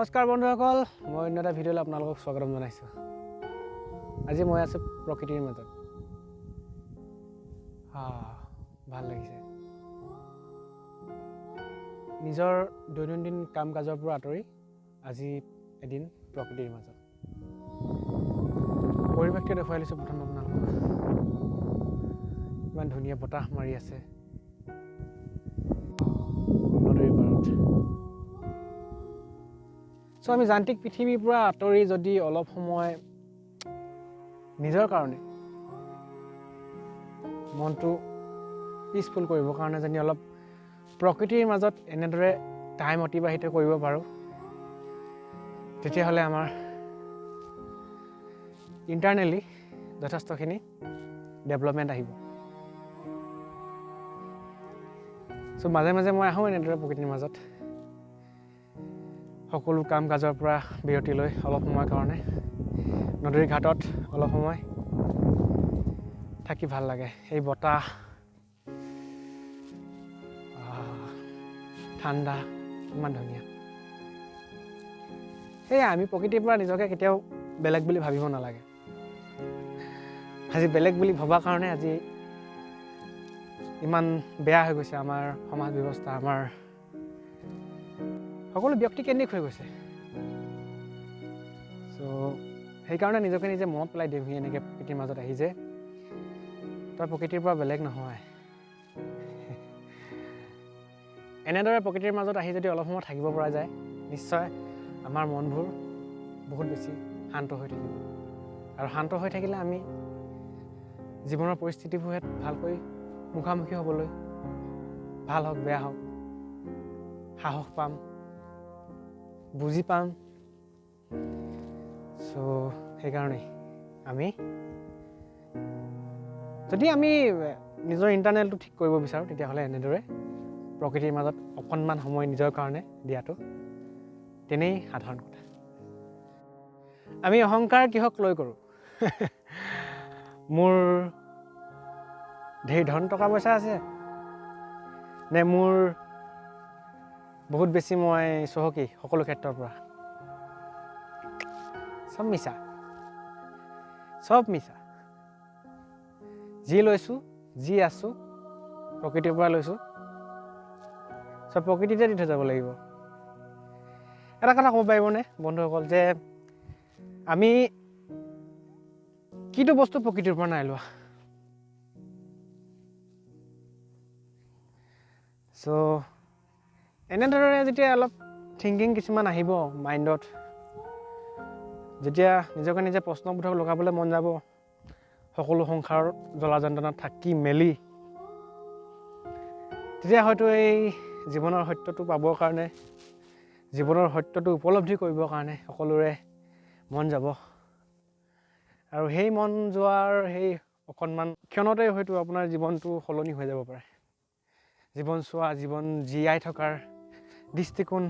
নমস্কাৰ বন্ধুসকল, মই অন্য এটা ভিডিঅ'লৈ আপোনালোকক স্বাগতম জনাইছোঁ। আজি মই আছোঁ প্ৰকৃতিৰ মাজত। ভাল লাগিছে। নিজৰ দৈনন্দিন কাম কাজৰ পৰা আঁতৰি আজি এদিন প্ৰকৃতিৰ মাজত। পৰিৱেশটো দেখুৱাই লৈছোঁ প্ৰথম আপোনালোকক। ইমান ধুনীয়া বতাহ মাৰি আছে নদীৰ পাৰত। চ' আমি যান্ত্ৰিক পৃথিৱীৰ পৰা আঁতৰি যদি অলপ সময় নিজৰ কাৰণে মনটো পিচফুল কৰিবৰ কাৰণে যদি অলপ প্ৰকৃতিৰ মাজত এনেদৰে টাইম অতিবাহিত কৰিব পাৰোঁ, তেতিয়াহ'লে আমাৰ ইণ্টাৰনেলি যথেষ্টখিনি ডেভেলপমেণ্ট আহিব। চ' মাজে মাজে মই আহোঁ এনেদৰে প্ৰকৃতিৰ মাজত, সকলো কাম কাজৰ পৰা বিৰতি লৈ অলপ সময়ৰ কাৰণে নদীৰ ঘাটত অলপ সময় থাকি ভাল লাগে। এই বতাহ ঠাণ্ডা কিমান ধুনীয়া। সেয়া আমি প্ৰকৃতিৰ পৰা নিজকে কেতিয়াও বেলেগ বুলি ভাবিব নালাগে। আজি বেলেগ বুলি ভবাৰ কাৰণে আজি ইমান বেয়া হৈ গৈছে আমাৰ সমাজ ব্যৱস্থা, আমাৰ সকলো ব্যক্তিকেন্দ্ৰিক হৈ গৈছে। চ' সেইকাৰণে নিজকে নিজে মনত পেলাই দিওঁহি এনেকৈ প্ৰকৃতিৰ মাজত আহি যে তই প্ৰকৃতিৰ পৰা বেলেগ নহয়। এনেদৰে প্ৰকৃতিৰ মাজত আহি যদি অলপ সময় থাকিব পৰা যায়, নিশ্চয় আমাৰ মনবোৰ বহুত বেছি শান্ত হৈ থাকিব। আৰু শান্ত হৈ থাকিলে আমি জীৱনৰ পৰিস্থিতিবোৰ ভালকৈ মুখামুখি হ'বলৈ, ভাল হওক বেয়া হওক, সাহস পাম, বুজি পাম। চ' সেইকাৰণেই যদি আমি নিজৰ ইণ্টাৰনেলটো ঠিক কৰিব বিচাৰোঁ, তেতিয়াহ'লে এনেদৰে প্ৰকৃতিৰ মাজত অকণমান সময় নিজৰ কাৰণে দিয়াটো তেনেই সাধাৰণ কথা। আমি অহংকাৰ কিহক লৈ কৰোঁ? মোৰ ধেৰ ধন টকা পইচা আছে, নে মোৰ বহুত বেছি মই চহকী সকলো ক্ষেত্ৰৰ পৰা? চব মিছা, চব মিছা। যি লৈছোঁ, যি আছোঁ প্ৰকৃতিৰ পৰা লৈছোঁ, চব প্ৰকৃতিতে দি থৈ যাব লাগিব। এটা কথা ক'ব পাৰিবনে বন্ধুসকল, যে আমি কিটো বস্তু প্ৰকৃতিৰ পৰা নাই লোৱা? চ' এনেদৰে যেতিয়া অলপ থিংকিং কিছুমান আহিব মাইণ্ডত, যেতিয়া নিজকে নিজে প্ৰশ্নবোধক লগাবলৈ মন যাব, সকলো সংসাৰৰ জ্বলা যন্ত্ৰণাত থাকি মেলি, তেতিয়া হয়তো এই জীৱনৰ সত্যটো পাবৰ কাৰণে, জীৱনৰ সত্যটো উপলব্ধি কৰিবৰ কাৰণে সকলোৰে মন যাব। আৰু সেই মন যোৱাৰ সেই অকণমান ক্ষণতে হয়তো আপোনাৰ জীৱনটো সলনি হৈ যাব পাৰে। জীৱন চোৱা, জীৱন জীয়াই থকাৰ দৃষ্টিকোণ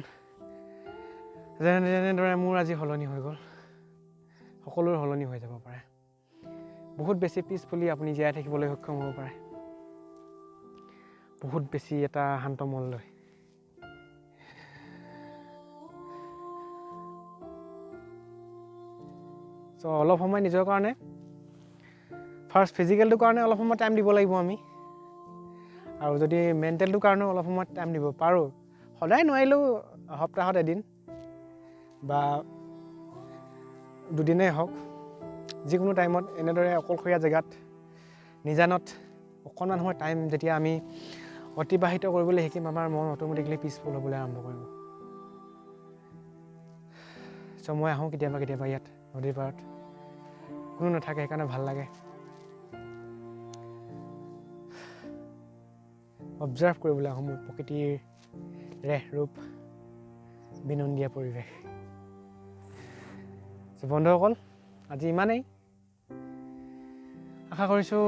যেনেদৰে মোৰ আজি সলনি হৈ গ'ল, সকলোৰে সলনি হৈ যাব পাৰে। বহুত বেছি পিচফুলি আপুনি জীয়াই থাকিবলৈ সক্ষম হ'ব পাৰে, বহুত বেছি এটা শান্ত মন লৈ। চ' অলপ সময় নিজৰ কাৰণে, ফাৰ্ষ্ট ফিজিকেলটোৰ কাৰণে অলপ সময় টাইম দিব লাগিব আমি, আৰু যদি মেণ্টেলটোৰ কাৰণেও অলপ সময় টাইম দিব পাৰোঁ, সদায় নোৱাৰিলেও সপ্তাহত এদিন বা দুদিনেই হওক, যিকোনো টাইমত এনেদৰে অকলশৰীয়া জেগাত নিজানত অকণমান সময় টাইম যেতিয়া আমি অতিবাহিত কৰিবলৈ শিকিম, আমাৰ মন অট'মেটিকলি পিচফুল হ'বলৈ আৰম্ভ কৰিব। চ' মই আহোঁ কেতিয়াবা কেতিয়াবা ইয়াত নদীৰ পাৰত, কোনো নাথাকে সেইকাৰণে ভাল লাগে। অবজাৰ্ভ কৰিবলৈ আহোঁ মোৰ প্ৰকৃতিৰ ৰেহ ৰূপ, বিনন্দীয়া পৰিৱেশ। বন্ধুসকল, আজি ইমানেই। আশা কৰিছোঁ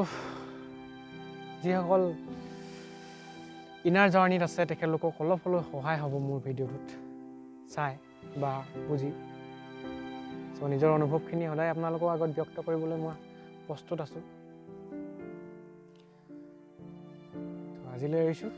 যিসকল ইনাৰ জাৰ্ণিত আছে তেখেতলোকক অলপ হ'লেও সহায় হ'ব মোৰ ভিডিঅ'টোত চাই বা বুজি। চ' নিজৰ অনুভৱখিনি সদায় আপোনালোকৰ আগত ব্যক্ত কৰিবলৈ মই প্ৰস্তুত আছোঁ। আজিলৈ এৰিছোঁ।